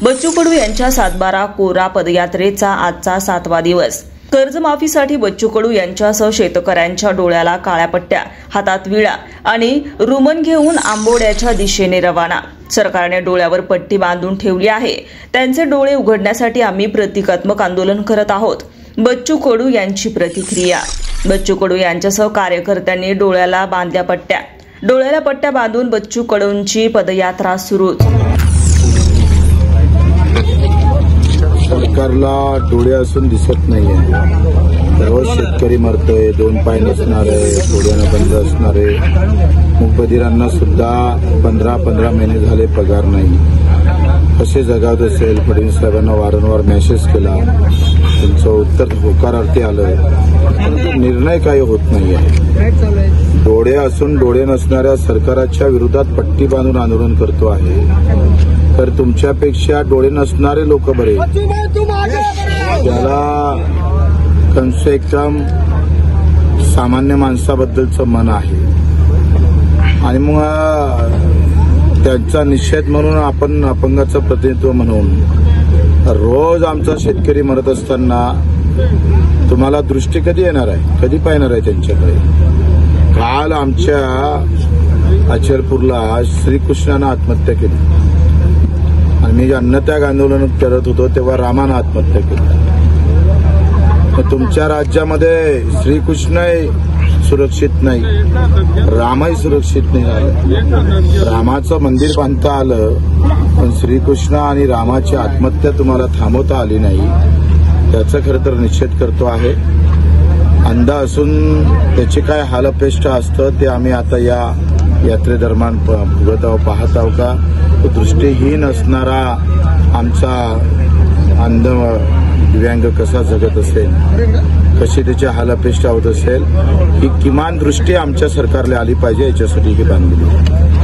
बच्चू कडू यांच्या सातबारा कोरा पदयात्रेचा आजचा 7वा दिवस। कर्जमाफीसाठी बच्चू कडू यांच्यासह शेतकऱ्यांच्या डोळ्याला काळ्या पट्ट्या, हातात विळा आणि रुमन घेऊन आंबोड्याच्या दिशेने रवाना। सरकारने डोळ्यावर पट्टी बांधून ठेवली आहे। त्यांचे डोळे उघडण्यासाठी आम्ही प्रतिकात्मक आंदोलन करत आहोत। बच्चू कडू यांची प्रतिक्रिया। बच्चू कडू यांच्यासह कार्यकर्त्यांनी डोळ्याला बांधल्या पट्ट्या। डोळ्याला पट्ट्या बांधून बच्चू कडूंची पदयात्रा सुरू। सरकारला डोळे असून दिसत नाहीये। रोज शेतकरी मरतोय, 2 पाय नसणारे, डोळ्यानं बंद असणारे, मूकबधिरांना सुद्धा 15 महिने झाले पगार नाही। कसे जगावत असेल? फडणवीस साहेबांना वारंवार मेसेज केला, त्यांचं उत्तर होकारार्थी आलं, निर्णय काही होत नाहीये। डोळे असून डोळे नसणाऱ्या सरकाराच्या विरोधात पट्टी बांधून आंदोलन करतो आहे, तर तुमच्यापेक्षा डोळे नसणारे लोक बरे, त्याला कम से कम सामान्य माणसाबद्दलचं मन आहे। आणि मग त्यांचा निषेध म्हणून आपण अपंगाचं प्रतिनिधित्व म्हणून रोज आमचा शेतकरी मरत असताना तुम्हाला दृष्टी कधी येणार आहे? कधी पाहणार आहे त्यांच्याकडे? काल आमच्या अचलपूरला श्रीकृष्णानं आत्महत्या केली आणि मी अन्नत्याग आंदोलन करत होतो तेव्हा रामानं आत्महत्या केली। तुमच्या राज्यामध्ये श्रीकृष्णही सुरक्षित नाही, रामही सुरक्षित नाही झालं। रामाचं मंदिर बांधता आलं, पण श्रीकृष्ण आणि रामाची आत्महत्या तुम्हाला थांबवता आली नाही। त्याचं खरं तर निषेध करतो आहे। अंध असून त्याची काय हालअपेष्टा असतं ते आम्ही आता या यात्रेदरम्यान भोगत आहोत, पाहत आहोत का तो दृष्टीहीन असणारा आमचा अंध दिव्यांग कसा जगत असेल, कशी त्याची हालअपेष्टा होत असेल, ही किमान दृष्टी आमच्या सरकारला आली पाहिजे, याच्यासाठी ही बांधली।